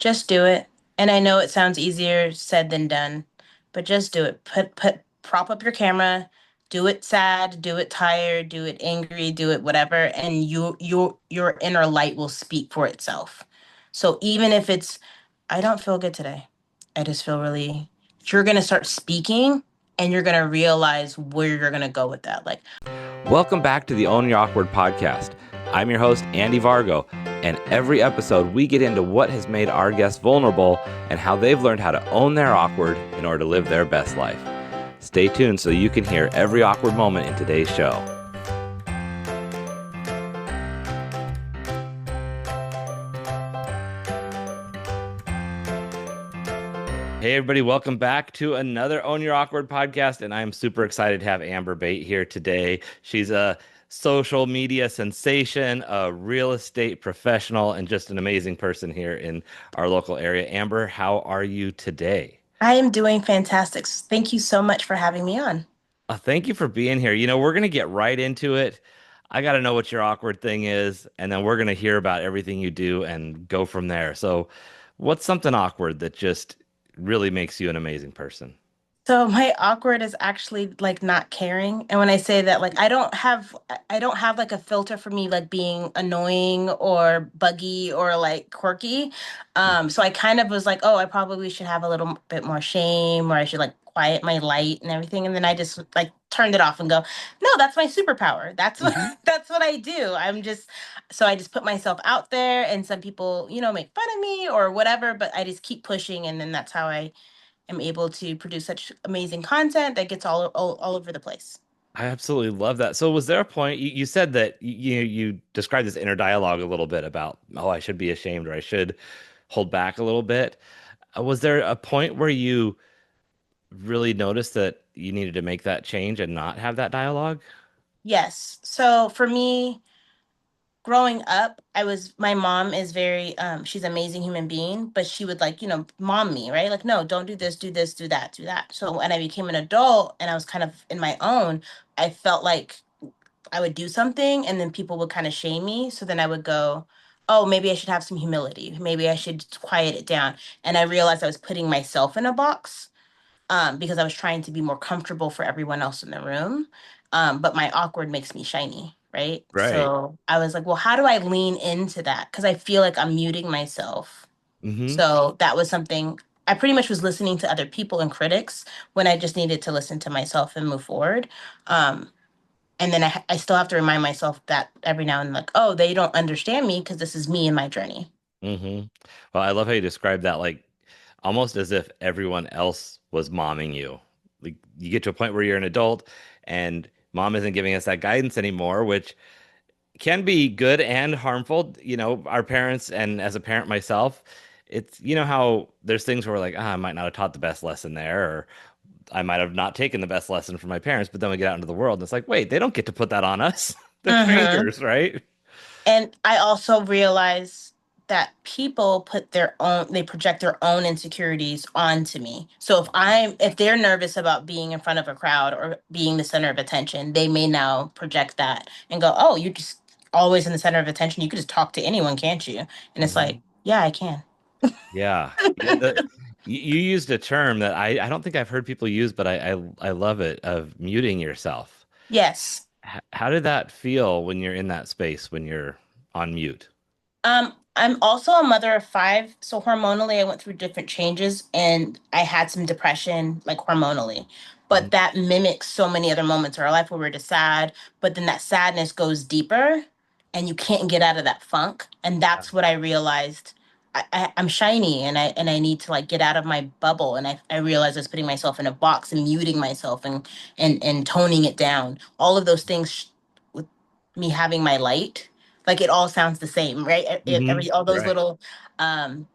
Just do it. And I know it sounds easier said than done, but just do it. Prop up your camera, do it sad, do it tired, do it angry, do it whatever, and your inner light will speak for itself. So even if it's I don't feel good today. I just feel really you're gonna start speaking and you're gonna realize where you're gonna go with that. Like Welcome back to the Own Your Awkward podcast. I'm your host, Andy Vargo, and every episode we get into what has made our guests vulnerable and how they've learned how to own their awkward in order to live their best life. Stay tuned so you can hear every awkward moment in today's show. Hey everybody, welcome back to another Own Your Awkward podcast, and I'm super excited to have Amber Bate here today. She's a social media sensation, a real estate professional, and just an amazing person here in our local area. Amber, how are you today? I am doing fantastic. Thank you so much for having me on. Thank you for being here. We're going to get right into it. I got to know what your awkward thing is, and then we're going to hear about everything you do and go from there. So, what's something awkward that just really makes you an amazing person? So my awkward is actually like not caring. And when I say that, like I don't have like a filter for me like being annoying or buggy or like quirky. So I kind of was like, oh, I probably should have a little bit more shame or I should like quiet my light and everything. And then I just like turned it off and go, no, that's my superpower. That's what Mm-hmm. that's what I do. So I just put myself out there and some people, make fun of me or whatever, but I just keep pushing and then that's how I am able to produce such amazing content that gets all over the place. I absolutely love that. So, was there a point you said that you described this inner dialogue a little bit about, oh, I should be ashamed or I should hold back a little bit. Was there a point where you really noticed that you needed to make that change and not have that dialogue? Yes. So for me, growing up, my mom is very she's an amazing human being, but she would like, mom me, right? Like, no, don't do this, do this, do that, do that. So when I became an adult and I was kind of in my own, I felt like I would do something and then people would kind of shame me. So then I would go, oh, maybe I should have some humility. Maybe I should quiet it down. And I realized I was putting myself in a box because I was trying to be more comfortable for everyone else in the room. But my awkward makes me shiny, right? Right. So I was like, well, how do I lean into that? Because I feel like I'm muting myself. Hmm. So that was something I pretty much was listening to other people and critics when I just needed to listen to myself and move forward. Um, and then I still have to remind myself that every now and then, like, oh, they don't understand me because this is me and my journey. Hmm. Well, I love how you describe that, like almost as if everyone else was momming you. Like you get to a point where you're an adult and mom isn't giving us that guidance anymore, which can be good and harmful. Our parents, and as a parent myself, it's how there's things where like, I might not have taught the best lesson there, or I might have not taken the best lesson from my parents, but then we get out into the world and it's like, wait, they don't get to put that on us. They're Mm-hmm. strangers, right? And I also realize that people they project their own insecurities onto me. So if they're nervous about being in front of a crowd or being the center of attention, they may now project that and go, oh, you're just always in the center of attention. You could just talk to anyone, can't you? And it's Hmm. like, yeah, I can. Yeah. Yeah. You used a term that I don't think I've heard people use, but I love it, of muting yourself. Yes. How did that feel when you're in that space, when you're on mute? I'm also a mother of five, so hormonally I went through different changes and I had some depression, like hormonally. Mhm. But that mimics so many other moments in our life where we're just sad, but then that sadness goes deeper and you can't get out of that funk. And Yeah. that's what I realized. I'm shiny and I need to like get out of my bubble. And I realized I was putting myself in a box and muting myself and toning it down. All of those things with me having my light like it all sounds the same, right? Hmm. All those Right. little um,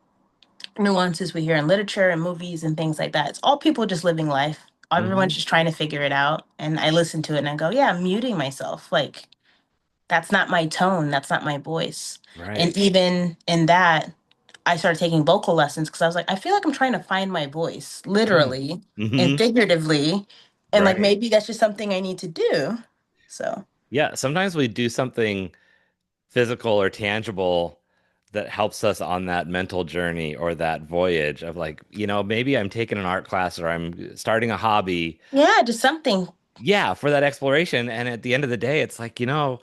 nuances we hear in literature and movies and things like that. It's all people just living life. Everyone's Hmm. just trying to figure it out. And I listen to it and I go, yeah, I'm muting myself. Like that's not my tone. That's not my voice. And Right. even in that, I started taking vocal lessons because I was like, I feel like I'm trying to find my voice, literally and Hmm. figuratively. And like Right. maybe that's just something I need to do. So Yeah. Sometimes we do something physical or tangible that helps us on that mental journey or that voyage of like, maybe I'm taking an art class or I'm starting a hobby. Yeah, just something. Yeah, for that exploration. And at the end of the day, it's like, the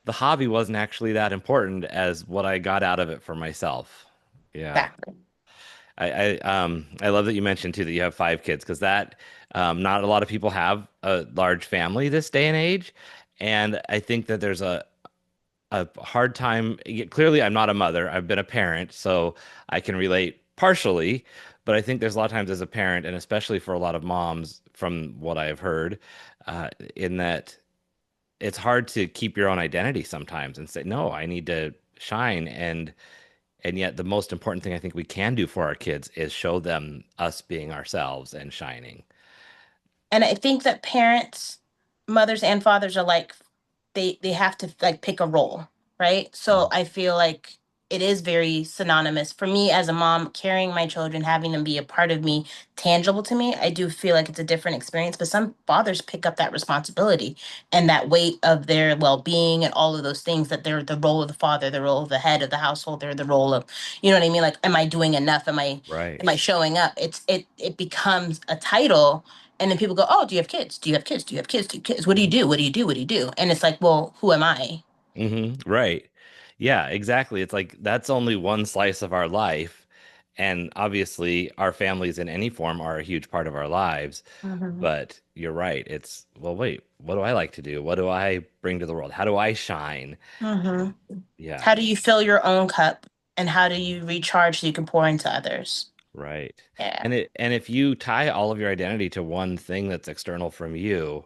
hobby wasn't actually that important as what I got out of it for myself. Yeah. Exactly. I love that you mentioned too that you have 5 kids because that not a lot of people have a large family this day and age. And I think that there's a hard time. Clearly, I'm not a mother. I've been a parent, so I can relate partially. But I think there's a lot of times as a parent, and especially for a lot of moms, from what I've heard, in that it's hard to keep your own identity sometimes and say, no, I need to shine. And yet the most important thing I think we can do for our kids is show them us being ourselves and shining. And I think that parents, mothers and fathers are like they have to like pick a role, right? So I feel like it is very synonymous for me as a mom carrying my children, having them be a part of me, tangible to me. I do feel like it's a different experience, but some fathers pick up that responsibility and that weight of their well-being and all of those things that they're the role of the father, the role of the head of the household, they're the role of, you know what I mean? Like, am I doing enough? Right. Am I showing up? It becomes a title, and then people go, "Oh, do you have kids? Do you have kids? Do you have kids? Do you have kids? What do you do? What do you do? What do you do?" And it's like, well, who am I? Right. Yeah, exactly. It's like that's only one slice of our life. And obviously, our families in any form are a huge part of our lives. Hmm. But you're right. It's, well, wait, what do I like to do? What do I bring to the world? How do I shine? Hmm. Yeah. How do you fill your own cup, and how do you recharge so you can pour into others? Right. Yeah. And if you tie all of your identity to one thing that's external from you,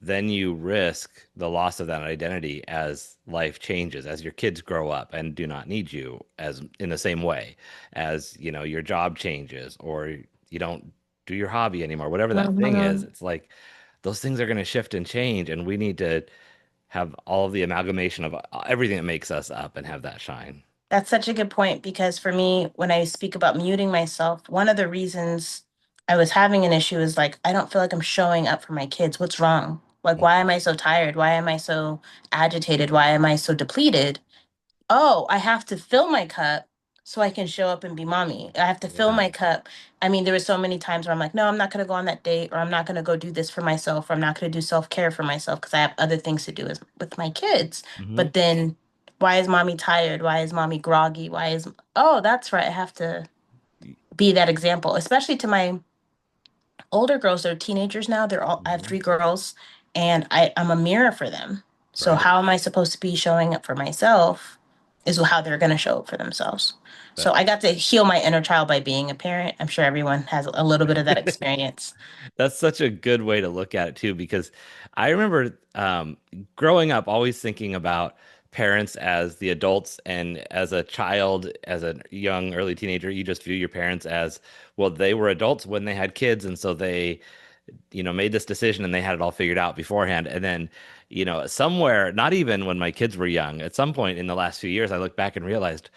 then you risk the loss of that identity as life changes, as your kids grow up and do not need you as in the same way as, your job changes or you don't do your hobby anymore, whatever that thing is. Hmm. It's like those things are going to shift and change, and we need to have all of the amalgamation of everything that makes us up and have that shine. That's such a good point because for me, when I speak about muting myself, one of the reasons I was having an issue is like, I don't feel like I'm showing up for my kids. What's wrong? Like, why am I so tired? Why am I so agitated? Why am I so depleted? Oh, I have to fill my cup so I can show up and be mommy. I have to fill Yeah. my cup. I mean, there were so many times where I'm like, no, I'm not going to go on that date, or I'm not going to go do this for myself, or I'm not going to do self care for myself because I have other things to do with my kids. Hmm. But then, why is mommy tired? Why is mommy groggy? Oh, that's right. I have to be that example, especially to my older girls. They're teenagers now. I have Hmm. 3 girls, and I'm a mirror for them. So Right. how am I supposed to be showing up for myself is how they're going to show up for themselves. So I got to heal my inner child by being a parent. I'm sure everyone has a little bit of that experience. That's such a good way to look at it too, because I remember growing up always thinking about parents as the adults, and as a child, as a young early teenager, you just view your parents as, well, they were adults when they had kids, and so they, made this decision and they had it all figured out beforehand. And then, somewhere, not even when my kids were young, at some point in the last few years, I looked back and realized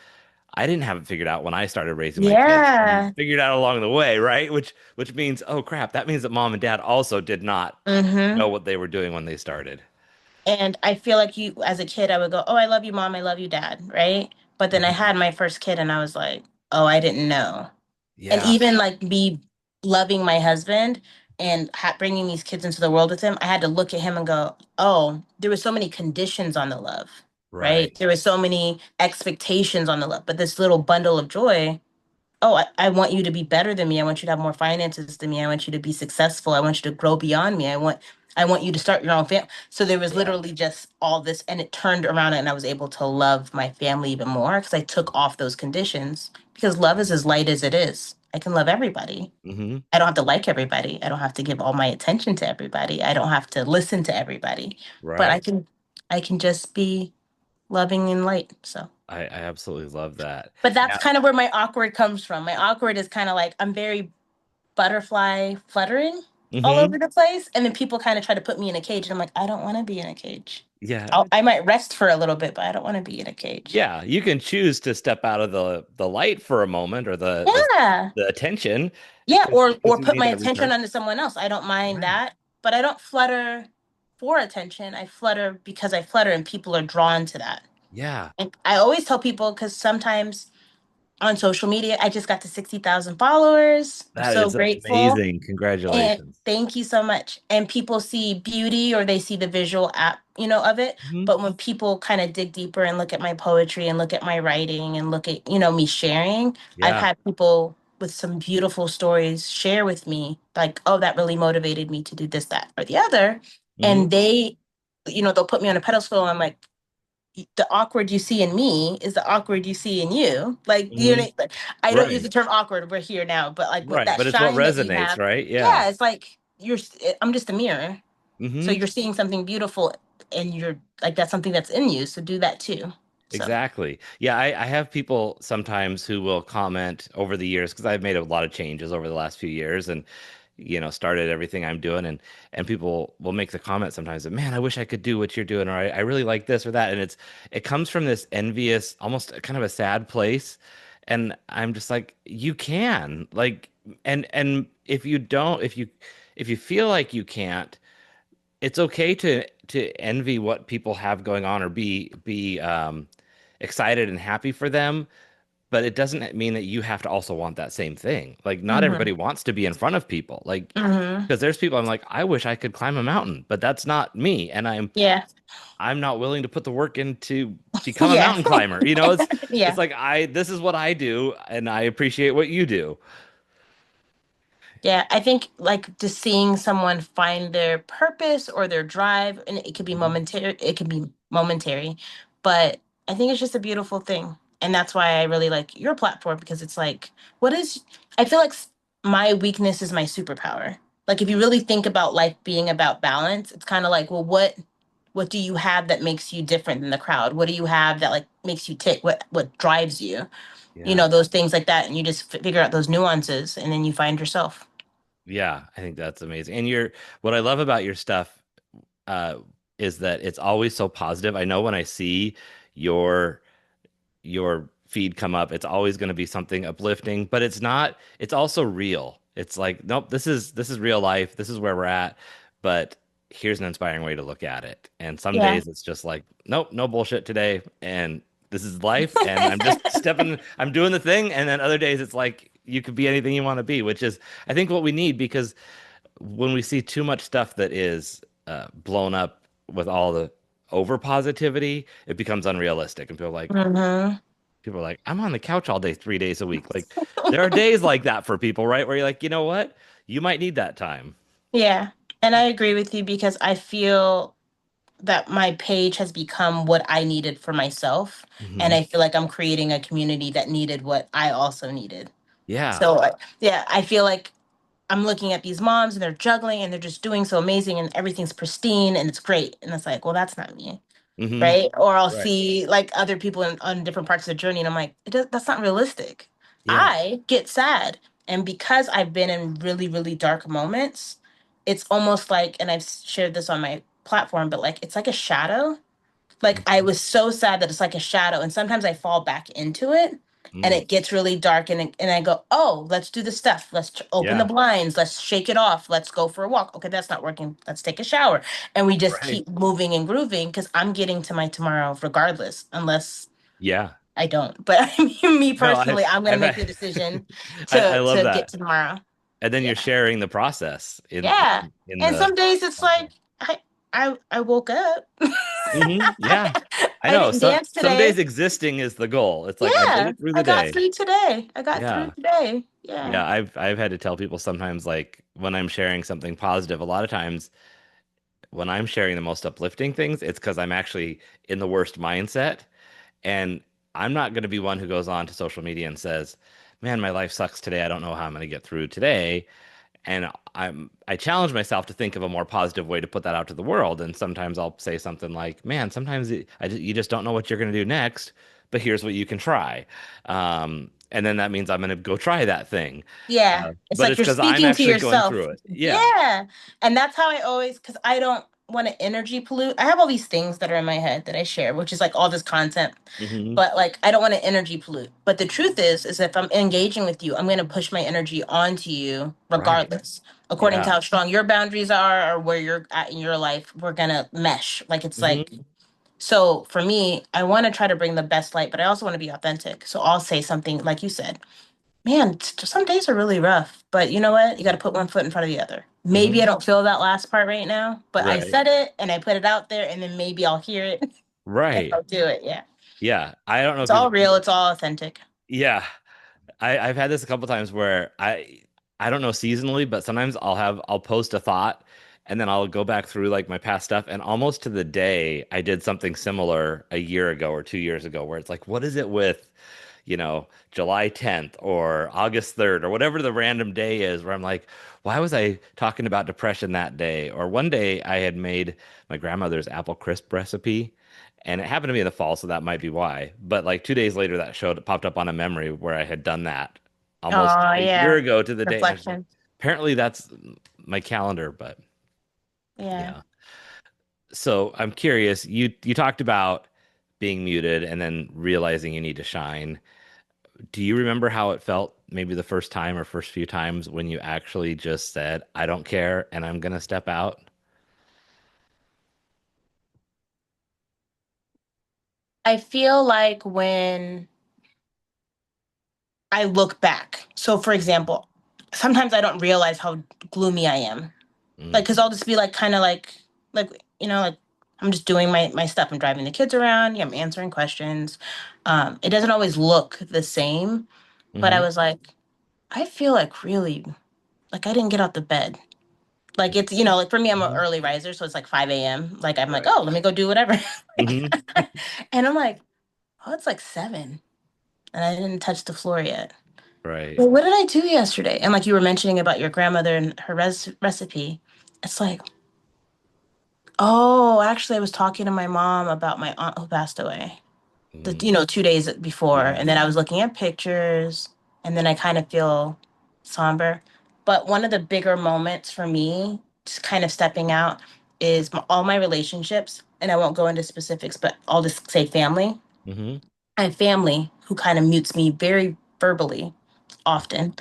I didn't have it figured out when I started raising my kids, and Yeah. figured out along the way, right? Which means, oh crap, that means that mom and dad also did not Hmm. know what they were doing when they started. And I feel like as a kid, I would go, "Oh, I love you, mom. I love you, dad." Right. But then I Mhm. had my first kid and I was like, "Oh, I didn't know." And Yeah, even like me loving my husband and bringing these kids into the world with him, I had to look at him and go, "Oh, there were so many conditions on the love, right? right. There were so many expectations on the love, but this little bundle of joy. Oh, I want you to be better than me. I want you to have more finances than me. I want you to be successful. I want you to grow beyond me. I want you to start your own family." So there was Yeah. literally just all this, and it turned around, and I was able to love my family even more because I took off those conditions. Because love is as light as it is. I can love everybody. Hmm. I don't have to like everybody. I don't have to give all my attention to everybody. I don't have to listen to everybody. But Right. I can just be loving and light. So, I absolutely love that. but that's Now, kind of where my awkward comes from. My awkward is kind of like I'm very butterfly fluttering all hmm over the place, and then people kind of try to put me in a cage, and I'm like, I don't want to be in a cage. yeah, I might rest for a little bit, but I don't want to be in a cage. yeah, you can choose to step out of the light for a moment, or Yeah. the attention, Yeah, because or you put need my that attention recharge. onto someone else. I don't mind Right. that, but I don't flutter for attention. I flutter because I flutter and people are drawn to that. Yeah, And I always tell people because sometimes on social media, I just got to 60,000 followers. I'm that so is grateful. amazing. And Congratulations. thank you so much. And people see beauty or they see the visual app, of it. Hmm. But when people kind of dig deeper and look at my poetry and look at my writing and look at, me sharing, I've Yeah. had people with some beautiful stories share with me, like, oh, that really motivated me to do this, that, or the other. Hmm. And they, they'll put me on a pedestal. And I'm like, the awkward you see in me is the awkward you see in you. Like, Hmm. like, I don't use Right. the term awkward. We're here now, but like with Right. that But it's what shine that you resonates, have, right? Yeah. yeah, it's like I'm just a mirror. So Hmm. you're seeing something beautiful and you're like, that's something that's in you. So do that too. So, Exactly. Yeah, I have people sometimes who will comment over the years because I've made a lot of changes over the last few years and started everything I'm doing and people will make the comment sometimes that, man, I wish I could do what you're doing or I really like this or that. And it comes from this envious, almost kind of a sad place. And I'm just like, you can. Like and if you don't, if you feel like you can't, it's okay to envy what people have going on or be excited and happy for them, but it doesn't mean that you have to also want that same thing. Like not hmm everybody wants to be in front of people. Like hmm because there's people I'm like, I wish I could climb a mountain, but that's not me, and yeah, I'm not willing to put the work in to become a yeah, mountain climber. It's yeah. like I this is what I do, and I appreciate what you do. Yeah, I think like just seeing someone find their purpose or their drive, and it could be Mhm. momentary, but I think it's just a beautiful thing. And that's why I really like your platform because it's like, what is, I feel like my weakness is my superpower. Like if you really think about life being about balance, it's kind of like, well, what do you have that makes you different than the crowd? What do you have that like makes you tick? What drives you? Yeah. Those things like that, and you just figure out those nuances, and then you find yourself. Yeah, I think that's amazing. And what I love about your stuff uh, is that it's always so positive. I know when I see your your feed come up, it's always going to be something uplifting, but it's not, it's also real. It's like, nope, this is real life. This is where we're at, but here's an inspiring way to look at it. And some Yeah. days it's just like, nope, no bullshit today, and this is life, and I'm just I'm doing the thing. And then other days it's like you could be anything you want to be, which is I think what we need because when we see too much stuff that is blown up with all the over positivity, it becomes unrealistic, and hmm people are like, I'm on the couch all day, 3 days a week. Like there are days like that for people, right? Where you're like, you know what, you might need that time. Yeah. And I agree with you because I feel that my page has become what I needed for myself. And Hmm. I feel like I'm creating a community that needed what I also needed. Yeah. So, yeah, I feel like I'm looking at these moms and they're juggling and they're just doing so amazing and everything's pristine and it's great. And it's like, well, that's not me. Hmm. Right? Or I'll Right. see like other people on different parts of the journey, and I'm like, that's not realistic. Yeah. I get sad, and because I've been in really, really dark moments, it's almost like, and I've shared this on my platform, but like it's like a shadow. Like I Hmm. was so sad that it's like a shadow, and sometimes I fall back into it, and Mm. it gets really dark, and I go, oh, let's do the stuff. Let's open the Yeah. blinds. Let's shake it off. Let's go for a walk. Okay, that's not working. Let's take a shower, and we just Right. keep moving and grooving because I'm getting to my tomorrow regardless, unless Yeah. I don't. But I mean, me No, personally, I'm gonna I've make the had, decision I to love get that. to tomorrow. And then you're Yeah, sharing the process yeah. in And the some days it's like I woke up. hmm. Yeah. I I know. didn't dance Some today. days existing is the goal. It's like I made Yeah, it through I the got day. through today. I got through Yeah. today. Yeah. Yeah, I've had to tell people sometimes like when I'm sharing something positive, a lot of times when I'm sharing the most uplifting things, it's because I'm actually in the worst mindset. And I'm not going to be one who goes on to social media and says, "Man, my life sucks today. I don't know how I'm going to get through today." And I challenge myself to think of a more positive way to put that out to the world. And sometimes I'll say something like, "Man, sometimes you just don't know what you're going to do next, but here's what you can try." And then that means I'm going to go try that thing. Yeah. It's But like it's you're because I'm speaking to actually going yourself. through it. Yeah. Yeah. And that's how I always, because I don't want to energy pollute. I have all these things that are in my head that I share, which is like all this content. Hmm. But like I don't want to energy pollute. But the truth is if I'm engaging with you, I'm going to push my energy onto you Right. regardless. According to Yeah. how strong your boundaries are or where you're at in your life, we're going to mesh. Like it's like Hmm. So for me, I want to try to bring the best light, but I also want to be authentic. So I'll say something like you said, man, some days are really rough, but you know what? You got to put one foot in front of the other. Maybe I Hmm. don't feel that last part right now, but I Right. said it and I put it out there, and then maybe I'll hear it and Right. I'll do it. Yeah. Yeah. I don't know It's if you've, all real, it's all authentic. yeah. I've had this a couple times where I don't know seasonally, but sometimes I'll post a thought and then I'll go back through like my past stuff and almost to the day I did something similar a year ago or 2 years ago where it's like, what is it with, July 10th or August 3rd or whatever the random day is where I'm like, why was I talking about depression that day? Or one day I had made my grandmother's apple crisp recipe. And it happened to be in the fall, so that might be why. But like 2 days later, that showed popped up on a memory where I had done that almost Oh, a year yeah. ago to the day. And I was like, Reflection. apparently that's my calendar, but Yeah. yeah. So I'm curious, you talked about being muted and then realizing you need to shine. Do you remember how it felt maybe the first time or first few times when you actually just said, I don't care and I'm gonna step out? I feel like when I look back, so for example, sometimes I don't realize how gloomy I am. Like, Mm, because I'll just be like, kind of like I'm just doing my stuff. I'm driving the kids around. Yeah, I'm answering questions. It doesn't always look the same, but I hmm. was like, I feel like really like I didn't get out the bed. Like it's like for me, I'm an Hmm. early riser, so it's like 5 a.m. Like I'm like, Right. oh, let me go do whatever. Hmm. And I'm like, oh, it's like 7, and I didn't touch the floor yet. Right. Well, what did I do yesterday? And like you were mentioning about your grandmother and her recipe, it's like, oh, actually, I was talking to my mom about my aunt who passed away. Mm, 2 days before, yeah. and then I was looking at pictures, and then I kind of feel somber. But one of the bigger moments for me, just kind of stepping out, is all my relationships, and I won't go into specifics, but I'll just say family. Hmm. I have family who kind of mutes me very verbally often.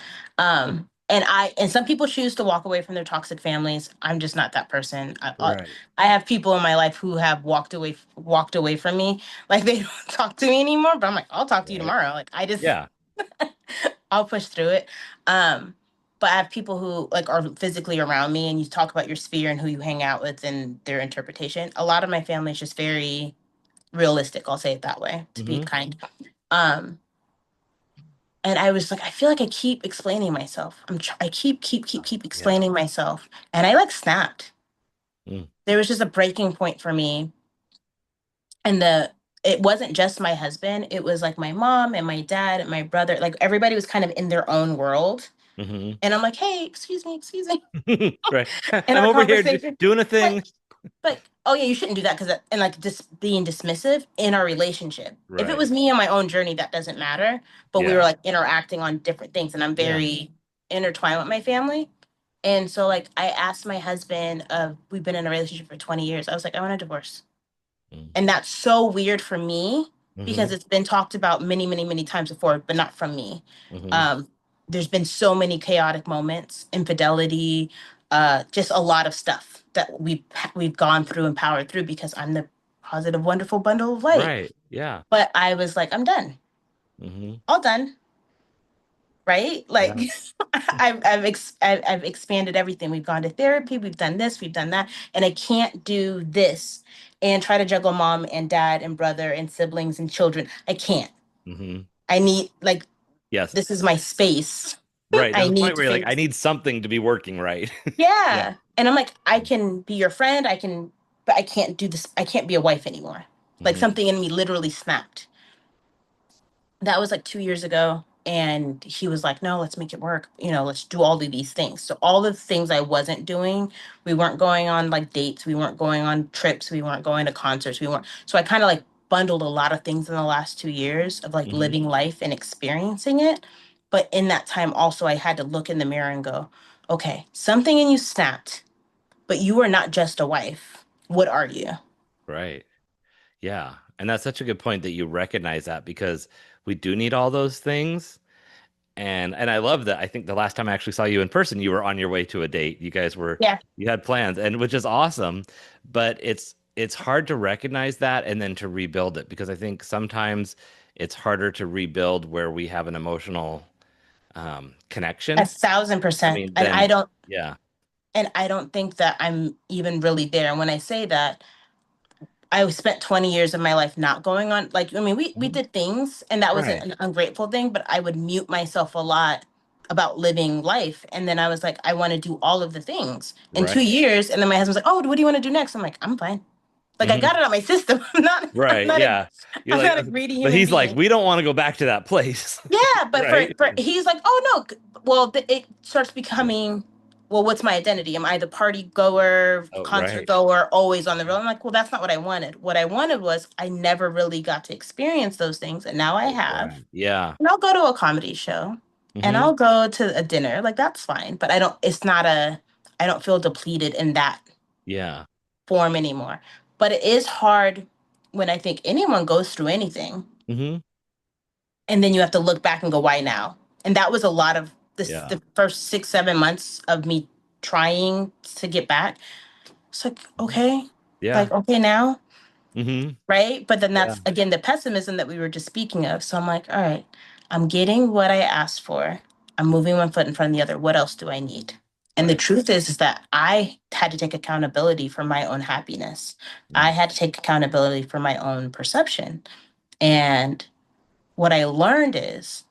And some people choose to walk away from their toxic families. I'm just not that person. Right. I have people in my life who have walked away from me. Like they don't talk to me anymore, but I'm like, I'll talk to you Right. tomorrow. Like I just Yeah. I'll push through it. Um, but I have people who like are physically around me, and you talk about your sphere and who you hang out with and their interpretation. A lot of my family is just very realistic. I'll say it that way to be Hmm. kind. Um, and I was like, I feel like I keep explaining myself. I keep Yeah. explaining myself, and I like snapped. Mm, There was just a breaking point for me, and it wasn't just my husband. It was like my mom and my dad and my brother. Like everybody was kind of in their own world, hmm. and I'm like, hey, excuse me, Right. in I'm our over here conversation, doing a like thing. oh yeah, you shouldn't do that because and like just being dismissive in our relationship. If it was Right. me and my own journey, that doesn't matter. But we were Yeah. like interacting on different things, and I'm Yeah. very intertwined with my family. And so like I asked my husband, we've been in a relationship for 20 years. I was like, I want a divorce. And that's so weird for me Mm-hmm. because it's been talked about many, many, many times before, but not from me. Hmm. Um, there's been so many chaotic moments, infidelity, just a lot of stuff that we've gone through and powered through because I'm the positive, wonderful bundle of light. Right. Yeah. But I was like, I'm done, Hmm. all done, right? Like Yeah. I've expanded everything. We've gone to therapy, we've done this, we've done that, and I can't do this and try to juggle mom and dad and brother and siblings and children. I can't. Hmm. I need like Yes. this is my space. Right. There's I a need point to where you're like, figure I this. need something to be working right. Yeah. Yeah. And I'm like, I can be your friend, but I can't do this. I can't be a wife anymore. Like Hmm. something in me literally snapped. That was like 2 years ago. And he was like, no, let's make it work. Let's do all of these things. So all the things I wasn't doing, we weren't going on like dates. We weren't going on trips. We weren't going to concerts. We weren't. So I kind of like bundled a lot of things in the last 2 years of like Hmm. living life and experiencing it. But in that time also, I had to look in the mirror and go, okay, something in you snapped, but you are not just a wife. What are you? Right. Yeah. And that's such a good point that you recognize that because we do need all those things. And I love that. I think the last time I actually saw you in person, you were on your way to a date. You guys were Yeah. you had plans, and which is awesome. But it's it's hard to recognize that and then to rebuild it because I think sometimes it's harder to rebuild where we have an emotional A connection. thousand I percent. mean, then yeah. And I don't think that I'm even really there. And when I say that, I spent 20 years of my life not going on. Like, I mean, we Mhm. did things, and that wasn't Right. an ungrateful thing, but I would mute myself a lot about living life. And then I was like, I want to do all of the things in Right. 2 years. And then my husband's like, oh, what do you want to do next? I'm like, I'm fine. Like, I got Hmm. it on my system. Right. Yeah. You're I'm like, not a greedy but human he's like, being. we don't want to go back to that place. Yeah, but Right. for he's like, oh no, well, it starts becoming, well, what's my identity? Am I the party goer, Oh, concert right. goer, always on the road? I'm like, well, that's not what I wanted. What I wanted was I never really got to experience those things, and now I Oh, have. right. Yeah. And I'll go to a comedy show, and Hmm. I'll go to a dinner. Like that's fine, but I don't. It's not a. I don't feel depleted in that Yeah. form anymore. But it is hard when I think anyone goes through anything Hmm. and then you have to look back and go, why now? And that was a lot of this, Yeah. the first 6 7 months of me trying to get back. It's like, Mhm. okay, Yeah. like okay now, Hmm. right? But then Yeah. that's again the pessimism that we were just speaking of. So I'm like, all right, I'm getting what I asked for. I'm moving one foot in front of the other. What else do I need? And the Right. truth is that I had to take accountability for my own happiness. I Mm. had to take accountability for my own perception. And what I learned is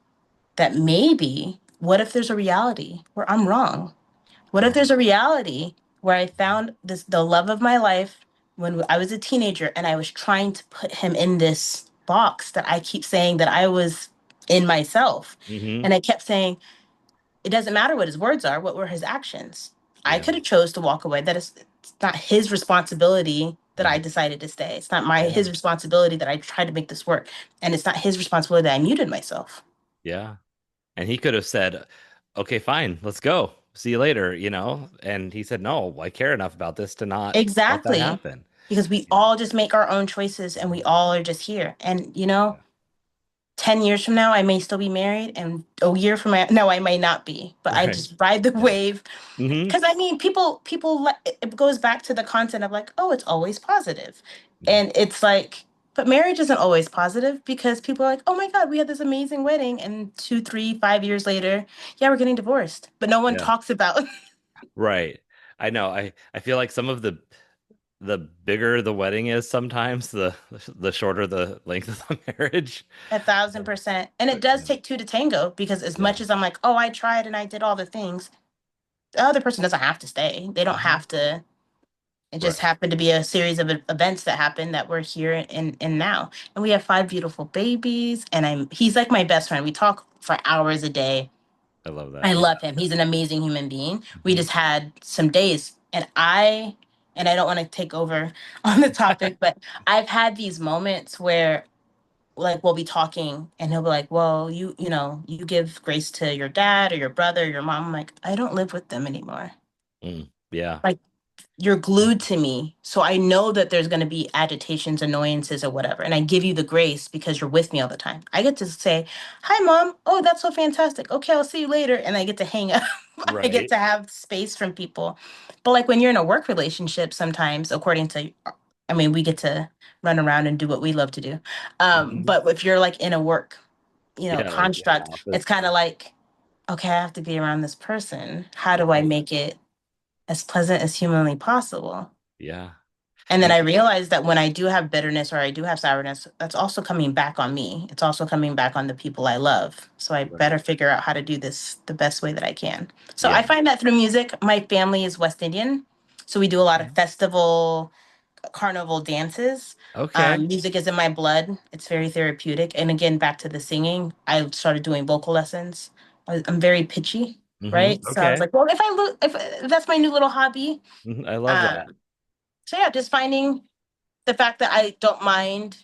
that maybe, what if there's a reality where I'm wrong? What if Mhm. there's a reality where I found this the love of my life when I was a teenager and I was trying to put him in this box that I keep saying that I was in myself. Mhm. And I kept saying it doesn't matter what his words are, what were his actions? I Yeah. could have chose to walk away. That is it's not his responsibility that I Mhm. decided to stay. It's not my Yeah. his responsibility that I tried to make this work. And it's not his responsibility that I muted myself. Yeah. And he could have said, "Okay, fine, let's go. See you later," And he said, "No, I care enough about this to not let that Exactly. happen." Because we Yeah. all just make our own choices and we Mhm. all are just here. And, Yeah. 10 years from now, I may still be married. And a year from now, no, I may not be. But I Right. just ride the Yeah. wave. Hmm. Because I mean, it goes back to the content of like, oh, it's always positive. Hmm. And it's like, but marriage isn't always positive because people are like, oh my God, we had this amazing wedding. And 2 3 5 years later, yeah, we're getting divorced. But no one Yeah. talks about Right. I know. I feel like some of the bigger the wedding is sometimes, the shorter the length of the marriage. 1,000%. And it But does yeah. take two to tango because as Yeah. much as I'm like, oh, I tried and I did all the things, the other person doesn't have to stay. They don't Hmm. have to. It just Right. happened to be a series of events that happened that we're here in now. And we have 5 beautiful babies. And he's like my best friend. We talk for hours a day. I love that. I Yeah. love him. He's an amazing human being. We Hmm. just had some days and I don't want to take over on the topic, but I've had these moments where like we'll be talking and he'll be like, well, you give grace to your dad or your brother or your mom. I'm like, I don't live with them anymore. Mm. Yeah. Like you're glued to me. So I know that there's going to be agitations, annoyances, or whatever. And I give you the grace because you're with me all the time. I get to say, hi, mom. Oh, that's so fantastic. Okay, I'll see you later. And I get to hang up. I get Right. to have space from people. But like when you're in a work relationship, sometimes, according to, I mean, we get to run around and do what we love to do. Hmm. But if you're like in a work, Yeah, like yeah, construct, office. it's kind of like, okay, I have to be around this person. How do I Right. make it as pleasant as humanly possible? Yeah. And then And I realized that when I do have bitterness or I do have sourness, that's also coming back on me. It's also coming back on the people I love. So I right. better figure out how to do this the best way that I can. So Yeah. I find that through music, my family is West Indian. So we do a lot of festival, carnival dances. Okay. Music is in my blood. It's very therapeutic. And again, back to the singing, I started doing vocal lessons. I'm very pitchy, Hmm. right? So I was Okay. like, well, if that's my new little hobby. Mhm. I love that. Um, so yeah, just finding the fact that I don't mind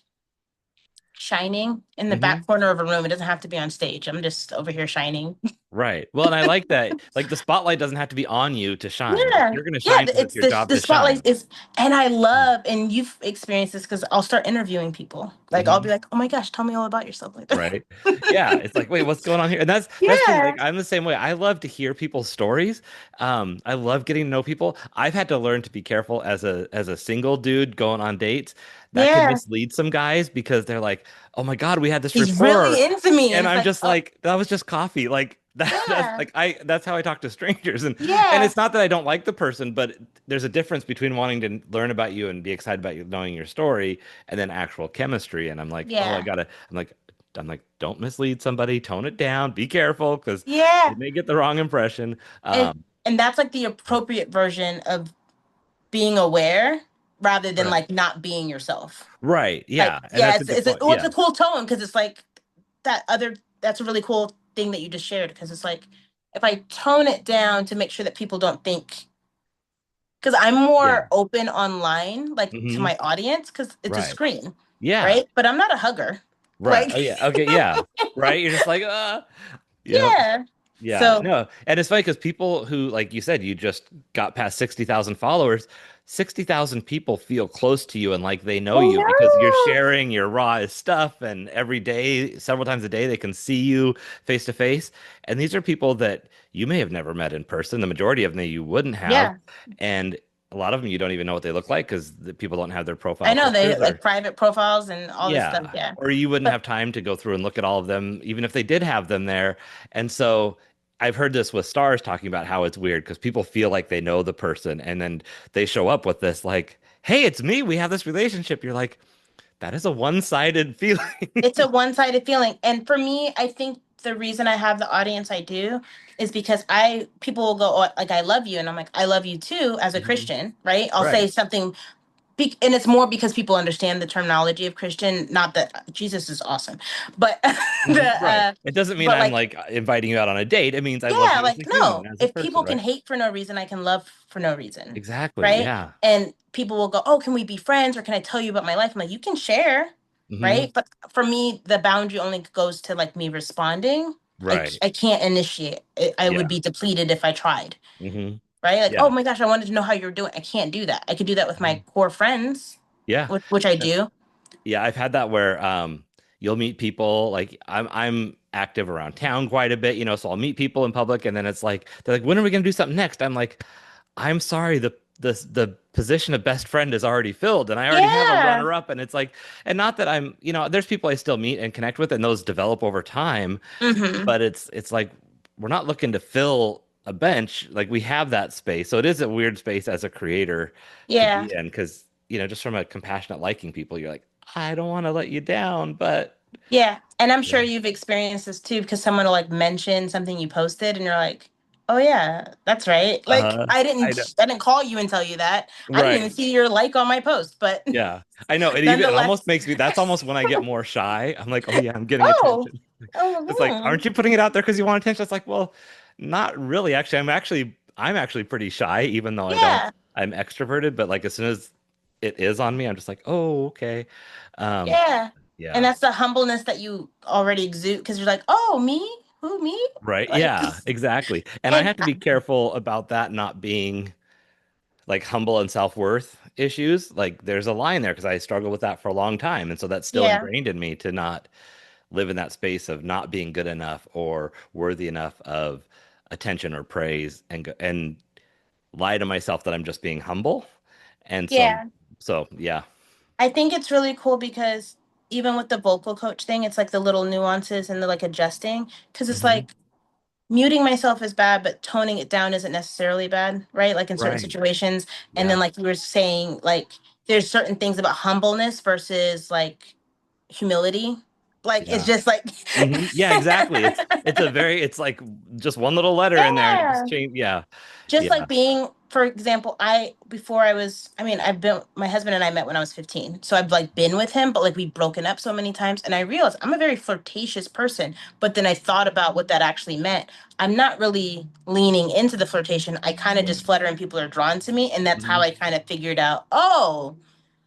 shining in the Hmm. back corner of a room. It doesn't have to be on stage. I'm just over here shining. Right. Well, and I like that. Like the spotlight doesn't have to be on you to shine. Like Yeah. you're going to Yeah, shine because it's it's your job the to spotlight shine. is, and I love, and you've experienced this because I'll start interviewing people. Like I'll be Mhm. like, "Oh my gosh, tell me all about yourself." Like that. Right. Yeah. It's like, wait, what's going on here? And that's true. Yeah. Like I'm the same way. I love to hear people's stories. I love getting to know people. I've had to learn to be careful as a single dude going on dates. That can Yeah. mislead some guys because they're like, oh my God, we had this He's rapport. really into me, and And it's I'm like, just oh like, that was just coffee. Like that's yeah, like that's how I talk to strangers. And yeah, it's not that I don't like the person, but there's a difference between wanting to learn about you and be excited about you knowing your story and then actual chemistry. And I'm like, oh, yeah. I'm like, don't mislead somebody, tone it down, be careful because they Yeah. may get the wrong impression. And Um, and that's like the appropriate version of being aware rather than right. like not being yourself. Right. Like, Yeah. And yeah, that's a good it's a, point. well, it's Yeah. a cool tone because it's like that's a really cool thing that you just shared because it's like if I tone it down to make sure that people don't think because I'm Yeah. more open online, like to Hmm. my audience, because it's a Right. screen, Yeah. right? But I'm not a hugger. Right. Like, Oh yeah. Okay. Yeah. Right. You're just like, yep. yeah. Yeah, So no, and it's funny because people who, like you said, you just got past 60,000 followers, 60,000 people feel close to you and like they know I you because you're know. sharing your rawest stuff, and every day, several times a day, they can see you face to face. And these are people that you may have never met in person. The majority of them you wouldn't have, Yeah, and a lot of them you don't even know what they look like because the people don't have their I profile know they pictures like or private profiles and all this stuff. yeah, Yeah, or you wouldn't but have time to go through and look at all of them, even if they did have them there. And so I've heard this with stars talking about how it's weird because people feel like they know the person and then they show up with this like, "Hey, it's me. We have this relationship." You're like, "That is a one-sided feeling." it's a one-sided feeling. And for me, I think the reason I have the audience I do is because I people will go, oh, like, I love you, and I'm like, I love you too as a Mhm. Christian, right? I'll say Right. something and it's more because people understand the terminology of Christian. Not that Jesus is awesome, but Mhm. the Right. It doesn't mean but I'm like like inviting you out on a date. It means I love yeah, you as a like human, no. as a If person, people can right? hate for no reason, I can love for no reason, Exactly. right? Yeah. And people will go, oh, can we be friends or can I tell you about my life? I'm like, you can share, Hmm. right? But for me, the boundary only goes to like me responding. Right. I can't initiate. I would Yeah. be depleted if I tried, Hmm. right? Like, oh Yeah. my gosh, I wanted to know how you're doing. I can't do that. I could do that with my Mhm. core friends, Yeah. which I do. Yeah, I've had that where you'll meet people like I'm active around town quite a bit, so I'll meet people in public and then it's like they're like, when are we gonna do something next? I'm like, I'm sorry, the position of best friend is already filled and I already have a Yeah. runner up and it's like and not that there's people I still meet and connect with and those develop over time, Hmm. but it's like we're not looking to fill a bench. Like we have that space. So it is a weird space as a creator to Yeah. be in because, just from a compassionate liking people, you're like, I don't want to let you down, but Yeah. And I'm yeah. sure you've experienced this too because someone will like mention something you posted and you're like, "Oh yeah, that's right." Like I know. I didn't call you and tell you that. I didn't even Right. see your like on my post, but Yeah. I know. It almost nonetheless. makes me, that's almost when I get more shy. I'm like, oh yeah, I'm getting Oh. attention. It's like, Oh. aren't you putting it out there because you want attention? It's like, well, not really. Actually, I'm actually pretty shy, even though Yeah. I'm extroverted, but like as soon as it is on me, I'm just like, oh, okay. Um, Yeah. And yeah. that's the humbleness that you already exude because you're like, "Oh, me? Who me?" Right. Like Yeah, exactly. And I and have to be careful about that not being like humble and self-worth issues. Like there's a line there because I struggled with that for a long time. And so that's still yeah. ingrained in me to not live in that space of not being good enough or worthy enough of attention or praise and lie to myself that I'm just being humble. And Yeah. so yeah. I think it's really cool because even with the vocal coach thing, it's like the little nuances and the like adjusting. Because it's Hmm. like muting myself is bad, but toning it down isn't necessarily bad, right? Like in certain Right. situations. And then, Yeah. like you were saying, like there's certain things about humbleness versus like humility. Like it's Yeah. just like, Yeah, exactly. It's like just one little letter in there and it just yeah. changed. Yeah. Just Yeah. like being, for example, before I was, I mean, I've been, my husband and I met when I was 15. So I've like been with him, but like we've broken up so many times. And I realized I'm a very flirtatious person. But then I thought about what that actually meant. I'm not really leaning into the flirtation. I kind of Right. just flutter and people are drawn to me. And that's how Mhm. I kind of figured out, oh,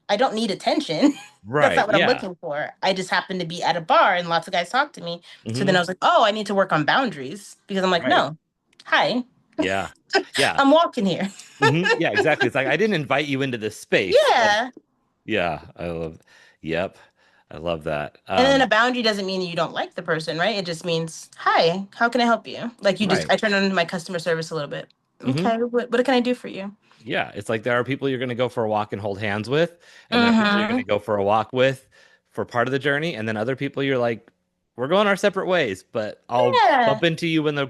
I don't need attention. That's Right. not what I'm Yeah. looking for. I just happen to be at a bar and lots of guys talk to me. So then Hmm. I was like, oh, I need to work on boundaries because I'm like, Right. no, hi, Yeah. Yeah. I'm walking here. Yeah, exactly. It's like I didn't invite you into this space. Like, Yeah. yeah, I love, yep. I love that. And then a boundary doesn't mean you don't like the person, right? It just means, hi, how can I help you? Like you just, Right. I turn on my customer service a little bit. Hmm. Okay, what can I do for you? Yeah, it's like there are people you're going to go for a walk and hold hands with, and there are people you're going to Mm-hmm. go for a walk with for part of the journey, and then other people you're like, we're going our separate ways, but I'll Yeah. bump into you when the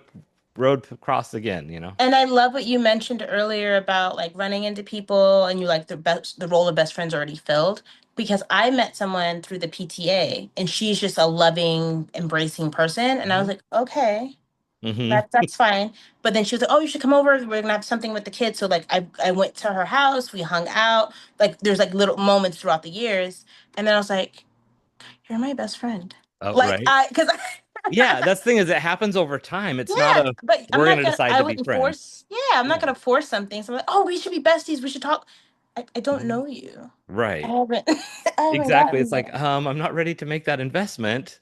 road crosses again, you know? And I love what you mentioned earlier about like running into people and you like the role of best friends already filled. Because I met someone through the PTA and she's just a loving, embracing person. And I was Hmm. like, okay, Hmm. that's fine. But then she was like, oh, you should come over. We're gonna have something with the kids. So like I went to her house, we hung out. Like there's like little moments throughout the years. And then I was like, you're my best friend. Oh, Like right. I because Yeah, that's the thing is it happens over time. It's not yeah, a but I'm we're going not to gonna, decide I to be wouldn't friends. force, yeah, I'm not Yeah. gonna force something. So I'm like, oh, we should be besties. We should talk. I don't Hmm. know you. I Right. haven't, I haven't Exactly. gotten It's like, there. I'm not ready to make that investment.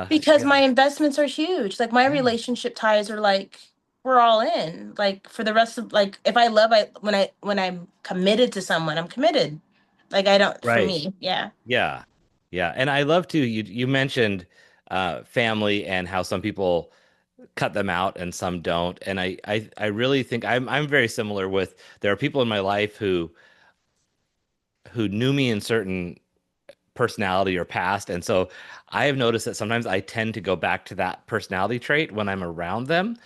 Because Yeah. my investments are huge. Like my Yeah. relationship ties are like, we're all in. Like for the rest of, like, if I love, when I'm committed to someone, I'm committed. Like I don't, for Right. me, yeah. Yeah. Yeah. And I love to you mentioned family and how some people cut them out and some don't. And I really think I'm very similar with there are people in my life who knew me in certain personality or past. And so I have noticed that sometimes I tend to go back to that personality trait when I'm around them,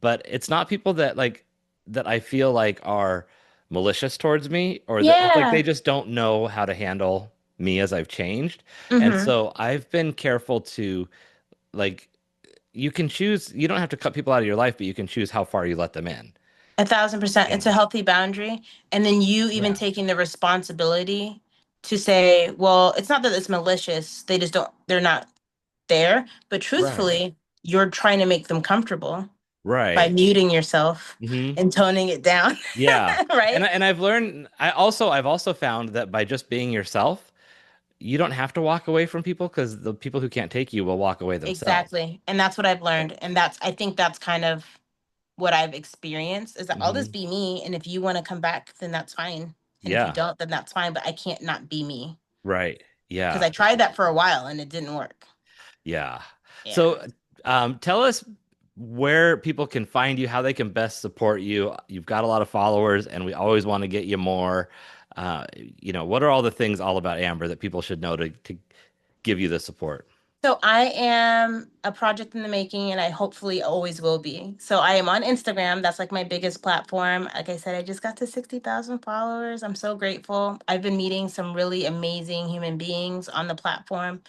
but it's not people that like that I feel like are malicious towards me or that it's like they Yeah. just don't know how to handle me as I've changed. And Mm-hmm. so I've been careful to like you can choose you don't have to cut people out of your life, but you can choose how far you let them in. 1,000%. You It's a know. healthy boundary. And then you even Yeah. taking the responsibility to say, well, it's not that it's malicious. They just don't, they're not there. But Right. truthfully, you're trying to make them comfortable by Right. muting yourself Hmm. and toning it down. Yeah. And Right? I've learned I've also found that by just being yourself, you don't have to walk away from people because the people who can't take you will walk away themselves. Exactly. And that's what I've learned. And I think that's kind of what I've experienced is that I'll just Hmm. be me. And if you want to come back, then that's fine. And if you Yeah. don't, then that's fine. But I can't not be me Right. because Yeah. I tried that for a while and it didn't work. Yeah. Yeah. So, tell us where people can find you, how they can best support you. You've got a lot of followers, and we always want to get you more. What are all the things all about Amber that people should know to give you the support? So I am a project in the making and I hopefully always will be. So I am on Instagram. That's like my biggest platform. Like I said, I just got to 60,000 followers. I'm so grateful. I've been meeting some really amazing human beings on the platform.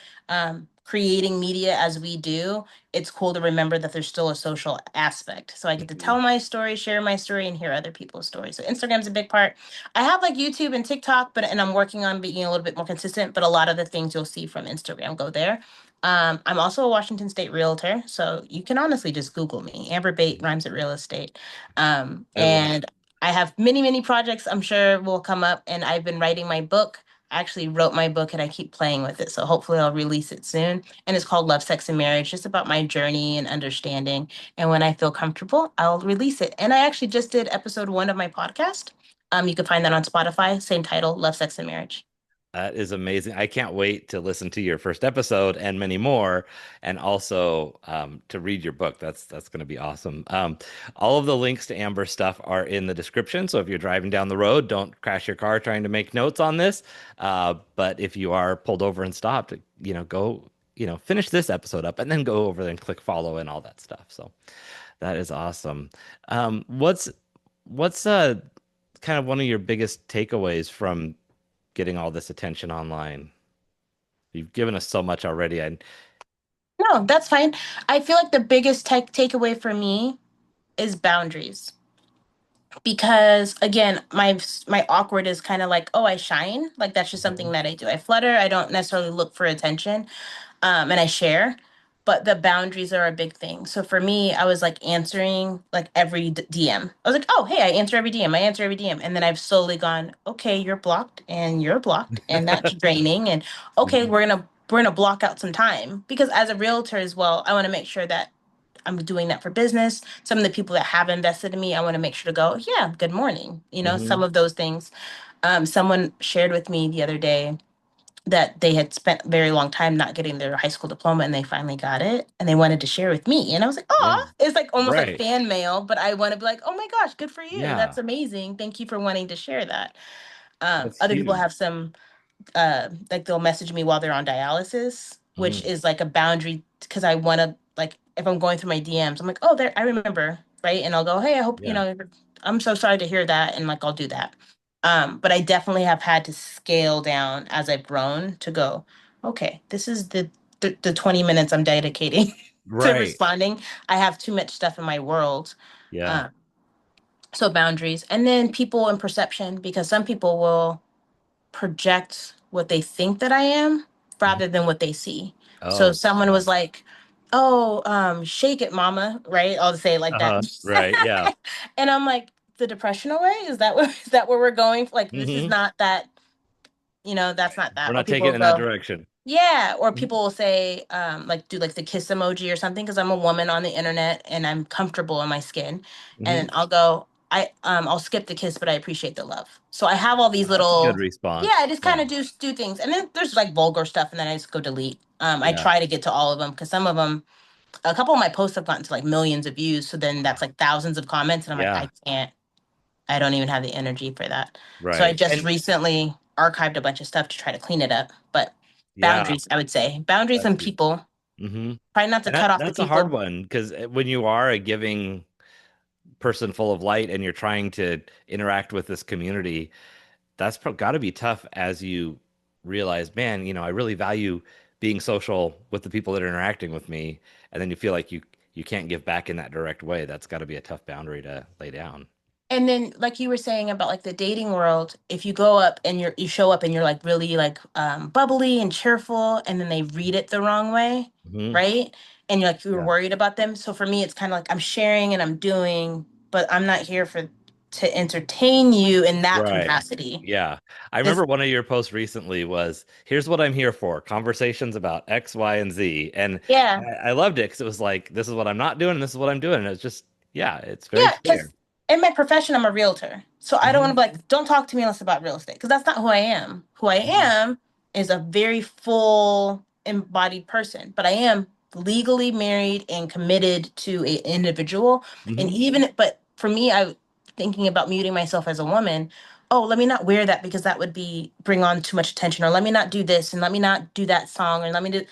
Creating media as we do, it's cool to remember that there's still a social aspect. So I get to Mhm. tell my story, share my story, and hear other people's stories. So Instagram's a big part. I have like YouTube and TikTok, and I'm working on being a little bit more consistent, but a lot of the things you'll see from Instagram go there. I'm also a Washington State realtor, so you can honestly just Google me. Amber Bate rhymes with real estate. I love And I have many, many projects I'm sure will come up, and I've been writing my book. I actually wrote my book and I keep playing with it. So hopefully I'll release it soon. And it's called Love, Sex, and Marriage, just about my journey and understanding. And when I feel comfortable, I'll release it. And I actually just did episode 1 of my podcast. You can find that on Spotify, same title, Love, Sex, and Marriage. That is amazing. I can't wait to listen to your first episode and many more, and also to read your book. That's going to be awesome. All of the links to Amber's stuff are in the description. So if you're driving down the road, don't crash your car trying to make notes on this. But if you are pulled over and stopped, go, finish this episode up and then go over there and click follow and all that stuff. So that is awesome. What's kind of one of your biggest takeaways from getting all this attention online? You've given us so much already. No, that's fine. I feel like the biggest takeaway for me is boundaries because again, my awkward is kind of like, oh, I shine, like that's just something Mhm. that I do. I flutter. I don't necessarily look for attention, and I share. but the boundaries are a big thing. So for me, I was like answering like every DM. I was like, oh, hey, I answer every DM. I answer every DM. And then I've slowly gone, okay, you're blocked and that's draining. And okay, Mhm. we're gonna block out some time because as a realtor as well, I want to make sure that I'm doing that for business. Some of the people that have invested in me, I want to make sure to go, yeah, good morning. Some Mhm. of those things. Someone shared with me the other day that they had spent a very long time not getting their high school diploma and they finally got it and they wanted to share with me. And I was like, Yeah. oh, it's like almost like Right. fan mail, but I want to be like, oh my gosh, good for you. That's Yeah. amazing. Thank you for wanting to share that. That's Other people huge. have some like they'll message me while they're on dialysis, which Mhm. is like a boundary because I want to like if I'm going through my DMs, I'm like, oh, there, I remember, right? And I'll go, hey, I hope Yeah. I'm so sorry to hear that, and like I'll do that. But I definitely have had to scale down as I've grown to go, okay, this is the 20 minutes I'm dedicating to Right. responding. I have too much stuff in my world. Yeah. Um, so boundaries, and then people and perception, because some people will project what they think that I am Mhm. rather than what they see. So Oh, someone yeah. was like, "Oh, shake it, mama," right? I'll say it like that. Uh-huh. Right. Yeah. And I'm like, the depression away? Is that what is that where we're going? Like this is Hmm. not that, that's not We're that. Or not people taking will it in that go, direction. yeah, or Mhm. people will say, like do like the kiss emoji or something because I'm a woman on the internet and I'm comfortable in my skin. Mhm. And I'll go, I'll skip the kiss, but I appreciate the love. So I have all these That's a good little, yeah, I response. just Yeah. kind of do things. And then there's like vulgar stuff and then I just go delete. I Yeah. try to get to all of them because some of them, a couple of my posts have gotten to like millions of views. So then that's like thousands of comments and I'm like, Yeah. I don't even have the energy for that. So I Right. just And recently archived a bunch of stuff to try to clean it up. But yeah, boundaries, I would say. Boundaries that's and good. people. Hmm. Try not to And cut off the that's a hard people. one because when you are a giving person full of light and you're trying to interact with this community, that's got to be tough as you realize, man, I really value being social with the people that are interacting with me, and then you feel like you can't give back in that direct way. That's got to be a tough boundary to lay down. And then like you were saying about like the dating world, if you go up and you show up and you're like really like bubbly and cheerful and then they read it the wrong way, Hmm. right? And you're Yeah. worried about them. So for me it's kind of like I'm sharing and I'm doing, but I'm not here for to entertain you in that Right. capacity. Yeah. I This remember one of your posts recently was, here's what I'm here for, conversations about X, Y, and Z. And yeah. I loved it because it was like, this is what I'm not doing, and this is what I'm doing. And it's just, yeah, it's very Yeah, clear. because in my profession, I'm a realtor. So I don't want to Hmm. be like, don't talk to me unless about real estate, because that's not who I am. Who I Hmm. am is a very full embodied person, but I am legally married and committed to an individual. And Hmm. but for me, I thinking about muting myself as a woman. Oh, let me not wear that because that would be bring on too much attention, or let me not do this and let me not do that song, or let me do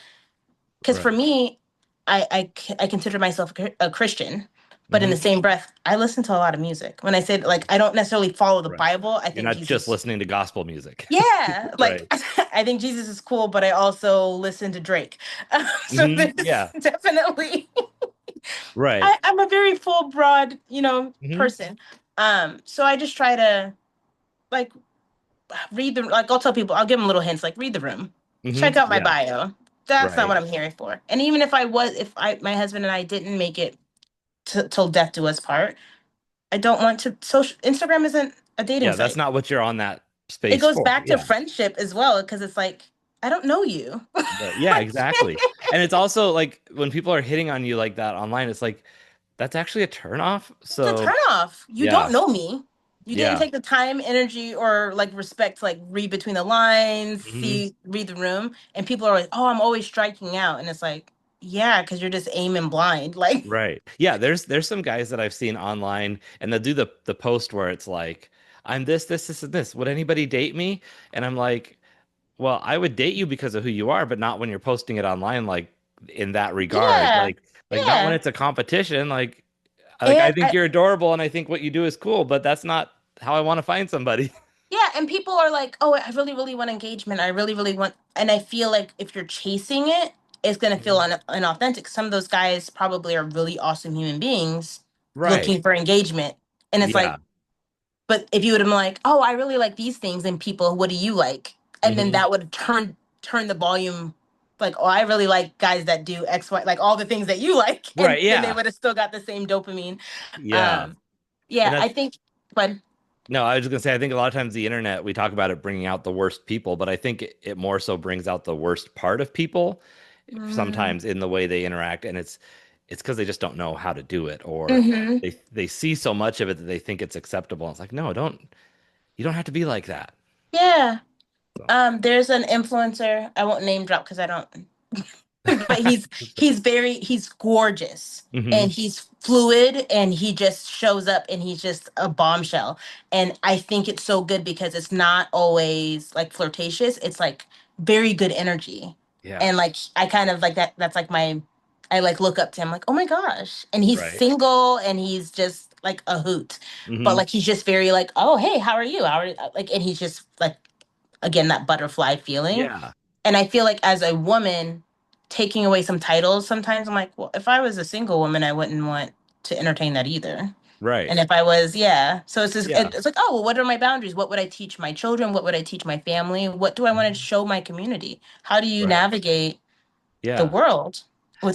because for Right. me, I consider myself a Christian, but in the Hmm. same breath, I listen to a lot of music. When I say like I don't necessarily follow the Right. Bible, I You're think not just Jesus. listening to gospel music. Yeah, like Right. I think Jesus is cool, but I also listen to Drake. So Hmm. this Yeah. definitely, Right. I'm a very full, broad, Hmm. person. So I just try to like read the like I'll tell people I'll give them little hints like read the room, check Hmm. out my Yeah. bio. That's not Right. what I'm here for. And even if I my husband and I didn't make it till death do us part, I don't want to. Social Instagram isn't a dating Yeah. That's site. not what you're on that It space goes for. back to Yeah. friendship as well because it's like I don't know you. Right. Yeah, Like, exactly. And it's also like when people are hitting on you like that online, it's like that's actually a turnoff. it's a So turnoff. You yeah, don't know me. You didn't yeah. take the time, energy, or like respect to like read between the lines, Hmm. read the room. And people are like, "Oh, I'm always striking out," and it's like, yeah, because you're just aiming blind. Like, Right. Yeah, there's some guys that I've seen online and they'll do the post where it's like, I'm this, and this. Would anybody date me? And I'm like, well, I would date you because of who you are, but not when you're posting it online like in that regard. yeah, Like not when yeah. it's a competition. Like I And think you're adorable and I think what you do is cool, but that's not how I want to find somebody. yeah, and people are like, "Oh, I really, really want engagement. I really, really want," and I feel like if you're chasing it, it's gonna feel Mhm. inauthentic. Some of those guys probably are really awesome human beings Right. looking for engagement, and it's Yeah. like, but if you would have been like, "Oh, I really like these things," and people, what do you like? And then Hmm. that would turn the volume like, oh, I really like guys that do X, Y, like all the things that you like, and Right, then they yeah. would have still got the same dopamine. Yeah. Um, And yeah, I that's think, but no, I was just gonna say I think a lot of times the internet we talk about it bringing out the worst people, but I think it more so brings out the worst part of people mm, sometimes in the way they interact, and it's because they just don't know how to do it, or hmm they see so much of it that they think it's acceptable. It's like, no, you don't have to be like that. yeah. So There's an influencer. I won't name drop because I don't. But he's gorgeous hmm and he's fluid and he just shows up and he's just a bombshell. And I think it's so good because it's not always like flirtatious. It's like very good energy. Yeah, And like I kind of like that that's like my I like look up to him like, "Oh my gosh." And he's right. single and he's just like a hoot. But hmm like he's just very like, "Oh, hey, how are you?" How are you? Like and he's just like again that butterfly feeling. Yeah, And I feel like as a woman, taking away some titles, sometimes I'm like, well, if I was a single woman, I wouldn't want to entertain that either. right. And if I was, yeah. So it's just, Yeah, it's like, oh, well, what are my boundaries? What would I teach my children? What would I teach my family? What do I want to mhm, show my community? How do you right. navigate the Yeah. world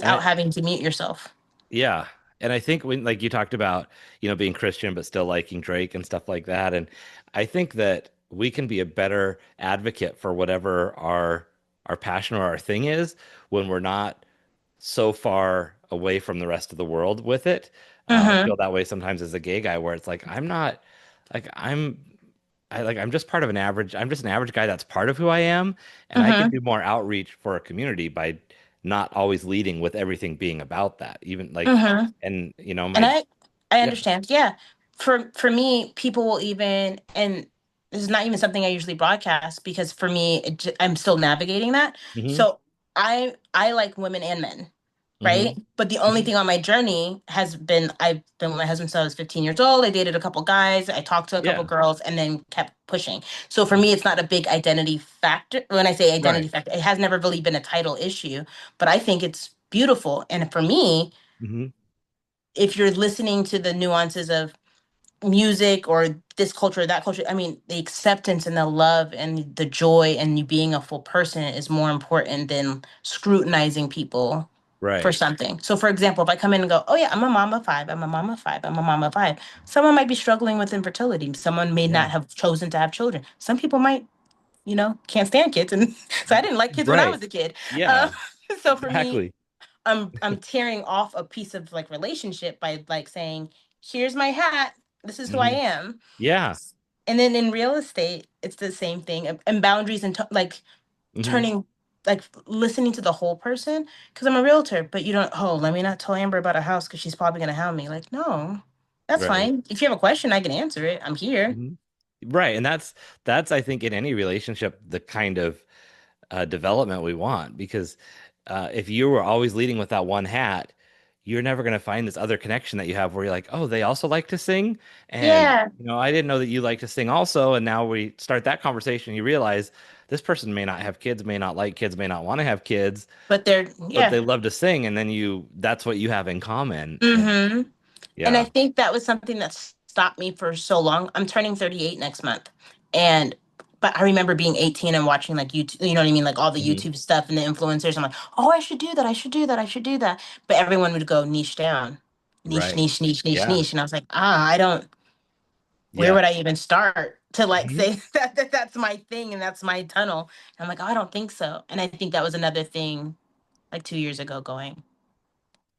And without having to mute yourself? yeah. And I think when like you talked about, being Christian but still liking Drake and stuff like that. And I think that we can be a better advocate for whatever our passion or our thing is when we're not so far away from the rest of the world with it. I Mm-hmm. feel that way sometimes as a gay guy where it's like I'm not like I'm just part of I'm just an average guy that's part of who I am, and I can Mm-hmm. do more outreach for a community by not always leading with everything being about that. Even like Mm-hmm. and And my I yeah. understand. Yeah. For me, people will even and this is not even something I usually broadcast because for me I'm still navigating that. hmm So I like women and men, right? hmm But the only hmm thing on my journey has been I've been with my husband since I was 15 years old. I dated a couple guys, I talked to a couple Yeah. girls and then kept pushing. So for me it's not a big identity factor. When I say identity Right. factor, it has never really been a title issue, but I think it's beautiful. And for me, hmm if you're listening to the nuances of music or this culture, that culture, I mean, the acceptance and the love and the joy and you being a full person is more important than scrutinizing people for Right. something. So, for example, if I come in and go, oh, yeah, I'm a mom of five, I'm a mom of five, I'm a mom of five, someone might be struggling with infertility. Someone may not Yeah. have chosen to have children. Some people might, can't stand kids. And so I didn't like kids when I Right. was a kid. Uh, Yeah. so for me, Exactly. I'm tearing off a piece of like relationship by like saying, here's my hat, this is who I hmm am. Yeah. And then in real estate, it's the same thing. And boundaries and like hmm turning like listening to the whole person because I'm a realtor, but you don't, oh, let me not tell Amber about a house because she's probably gonna hound me. Like, no, that's Right. fine. If you have a question, I can answer it. I'm here. hmm Right. And that's I think in any relationship the kind of development we want because if you were always leading with that one hat, you're never going to find this other connection that you have where you're like, oh, they also like to sing, and Yeah. I didn't know that you like to sing also, and now we start that conversation. You realize this person may not have kids, may not like kids, may not want to have kids, But they're but yeah. they love to sing, and then that's what you have in common, and Mm-hmm. And I yeah. think that was something that stopped me for so long. I'm turning 38 next month. And but I remember being 18 and watching like YouTube, you know what I mean? Like all the hmm YouTube stuff and the influencers. I'm like, oh, I should do that. I should do that. I should do that. But everyone would go niche down. Niche, Right. niche, niche, niche, Yeah. niche. And I was like, I don't, where Yeah. would I even start to like hmm say that's my thing and that's my tunnel? And I'm like, oh, I don't think so. And I think that was another thing like 2 years ago going,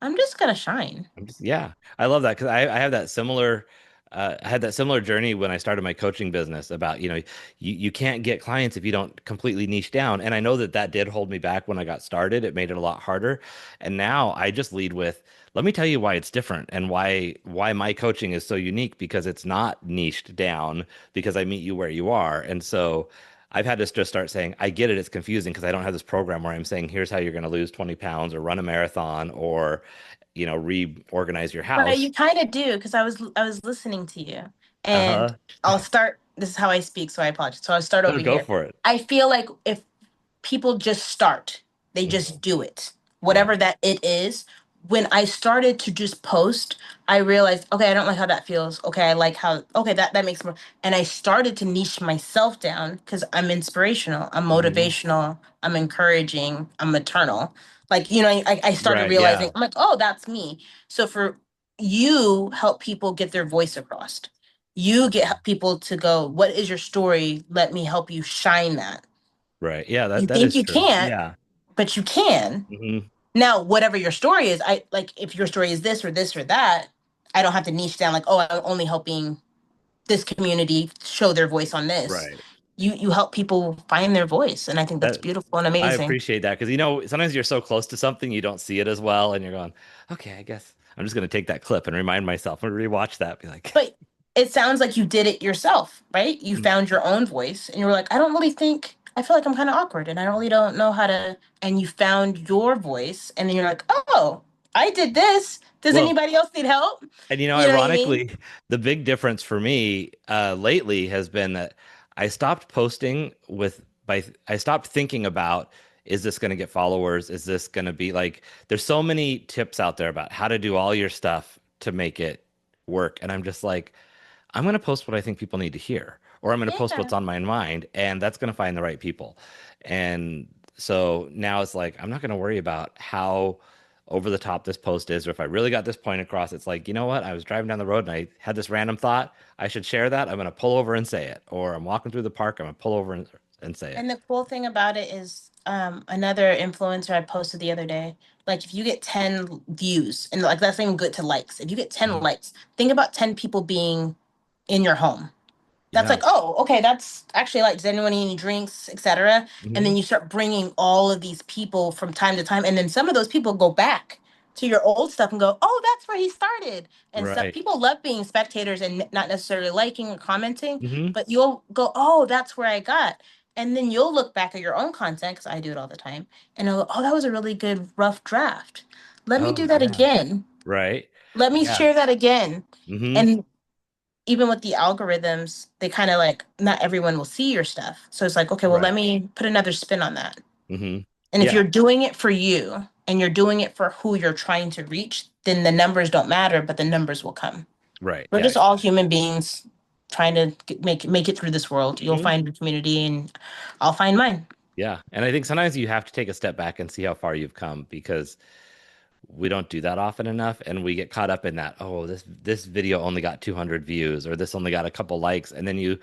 I'm just gonna shine. Yeah, I love that because I have that similar I had that similar journey when I started my coaching business about, you can't get clients if you don't completely niche down. And I know that that did hold me back when I got started. It made it a lot harder. And now I just lead with, let me tell you why it's different and why my coaching is so unique because it's not niched down because I meet you where you are. And so I've had to just start saying, I get it, it's confusing because I don't have this program where I'm saying, here's how you're going to lose 20 pounds or run a marathon or reorganize your But house. you kind of do because I was listening to you, and Uh-huh. I'll start. This is how I speak, so I apologize. So I'll start No, over go here. for it. I feel like if people just start, they Mhm. just do it, Yeah. whatever that it is. when I started to just post, I realized, okay, I don't like how that feels. Okay, I like how, okay, that makes more. And I started to niche myself down because I'm inspirational, I'm Hmm. motivational, I'm encouraging, I'm maternal. Like, I started Right. realizing, Yeah. I'm like, oh, that's me. So for you, help people get their voice across. You Okay. get people to go, what is your story? Let me help you shine that. Right. Yeah, You that think is you true. can't, Yeah. but you can. Hmm. Now, whatever your story is, I like if your story is this or this or that, I don't have to niche down like, oh, I'm only helping this community show their voice on this. Right. You help people find their voice, and I think that's That beautiful and I amazing. appreciate that because sometimes you're so close to something you don't see it as well, and you're going, okay, I guess I'm just gonna take that clip and remind myself and rewatch that, be like, But it sounds like you did it yourself, right? You found your own voice, and you were like, I don't really think I feel like I'm kind of awkward, and I really don't know how to. And you found your voice, and then you're like, oh, I did this. Does well, anybody else need help? and You know what I mean? ironically, the big difference for me lately has been that I stopped posting with by I stopped thinking about, is this going to get followers? Is this going to be like, there's so many tips out there about how to do all your stuff to make it work. And I'm just like, I'm going to post what I think people need to hear, or I'm going to post what's Yeah. on my mind, and that's going to find the right people. And so now it's like, I'm not going to worry about how over the top this post is, or if I really got this point across. It's like, you know what? I was driving down the road and I had this random thought. I should share that. I'm going to pull over and say it. Or I'm walking through the park. I'm going to pull over and say it. And the cool thing about it is, another influencer I posted the other day, like if you get 10 views, and like that's not even good to likes. If you get 10 Mhm. likes, think about 10 people being in your home. That's Yeah. like, oh, okay, that's actually like, does anyone need any drinks, etc. And Hmm. then you start bringing all of these people from time to time, and then some of those people go back to your old stuff and go, oh, that's where he started. And stuff. Right. People love being spectators and not necessarily liking or commenting, Hmm. but you'll go, oh, that's where I got. And then you'll look back at your own content because I do it all the time, and you'll go, oh, that was a really good rough draft. Let me Oh, do that yeah. again. Right. Let me Yeah. share that again. Hmm. And even with the algorithms, they kind of like, not everyone will see your stuff. So it's like, okay, well, let Right. me put another spin on that. Hmm. And if Yeah. you're doing it for you and you're doing it for who you're trying to reach, then the numbers don't matter, but the numbers will come. Right. We're Yeah. just all human beings trying to make it through this world. You'll Hmm. find your community and I'll find mine. Yeah. And I think sometimes you have to take a step back and see how far you've come because we don't do that often enough, and we get caught up in that, oh, this video only got 200 views, or this only got a couple likes, and then you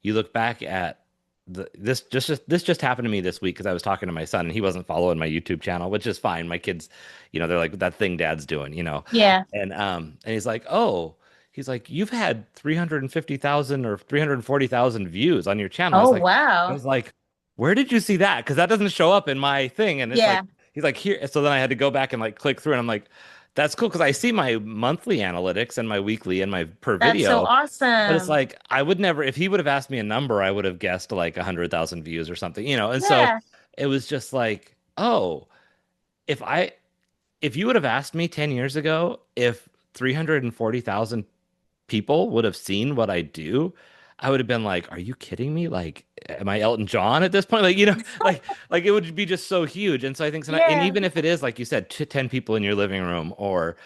look back at this just happened to me this week because I was talking to my son and he wasn't following my YouTube channel, which is fine. My kids, they're like, that thing dad's doing, Yeah. and he's like, oh, he's like, you've had 350,000 or 340,000 views on your channel. Oh, I wow. was like, where did you see that? Because that doesn't show up in my thing. And it's like, Yeah. he's like, here. So then I had to go back and like click through, and I'm like, that's cool because I see my monthly analytics and my weekly and my per That's so video. But it's awesome. like, I would never, if he would have asked me a number, I would have guessed like 100,000 views or something, And so Yeah. it was just like, oh, if I, if you would have asked me 10 years ago if 340,000 people would have seen what I do, I would have been like, "Are you kidding me? Like, am I Elton John at this point?" Like, like it would be just so huge. And so I think, and Yeah. even if it is like you said, 10 people in your living room, or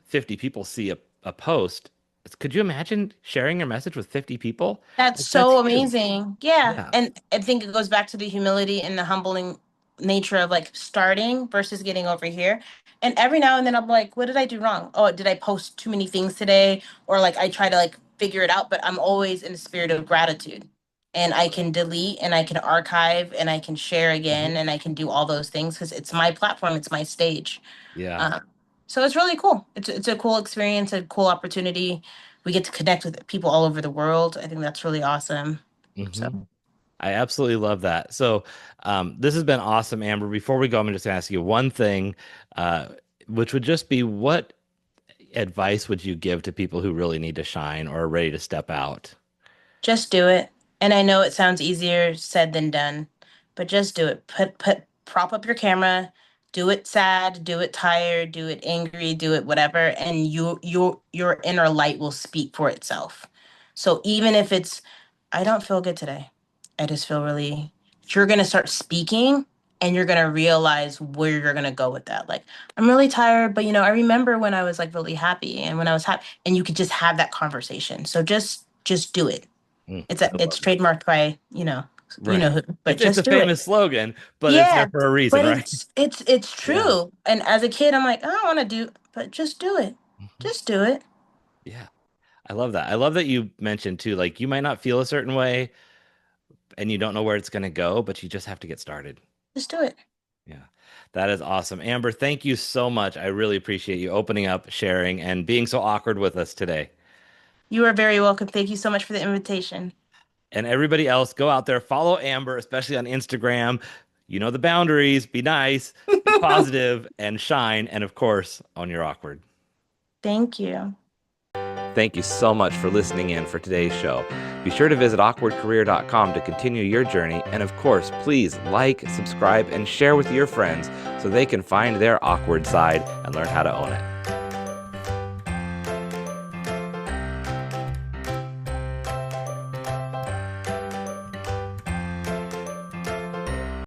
50 people see a post, could you imagine sharing your message with 50 people? That's Like, that's so huge. amazing. Yeah. Yeah. And I think it goes back to the humility and the humbling nature of like starting versus getting over here. And every now and then I'm like, what did I do wrong? Oh, did I post too many things today? Or like I try to like figure it out, but I'm always in the spirit of gratitude. And I can delete and I can archive and I can share again Mhm. and I can do all those things because it's my platform, it's my stage. Yeah. Um, so it's really cool. It's a cool experience, a cool opportunity. We get to connect with people all over the world. I think that's really awesome. So Hmm. I absolutely love that. So, this has been awesome, Amber. Before we go, I'm just going to ask you one thing, uh, which would just be, what advice would you give to people who really need to shine or are ready to step out? just do it. And I know it sounds easier said than done, but just do it. Prop up your camera, do it sad, do it tired, do it angry, do it whatever, and your inner light will speak for itself. So even if it's, I don't feel good today. I just feel really, you're gonna start speaking and you're gonna realize where you're gonna go with that. Like, I'm really tired, but I remember when I was like really happy and when I was happy, and you could just have that conversation. So just do it. I It's love that. trademarked by, Right. who, but It's a just do it. famous slogan, but it's there Yeah, for a reason, but right? it's Yeah. true. And as a kid, I'm like, I don't want to do, but just do it. Mhm. Just do it. Yeah. I love that. I love that you mentioned too, like you might not feel a certain way and you don't know where it's going to go, but you just have to get started. Just do it. Yeah. That is awesome. Amber, thank you so much. I really appreciate you opening up, sharing, and being so awkward with us today. You are very welcome. Thank you so much for the invitation. And everybody else, go out there, follow Amber, especially on Instagram. You know the boundaries, be nice, be positive, and shine. And of course, on your awkward. Thank you. Thank you so much for listening in for today's show. Be sure to visit awkwardcareer.com to continue your journey. And of course, please like, subscribe, and share with your friends so they can find their awkward side and learn how to own it.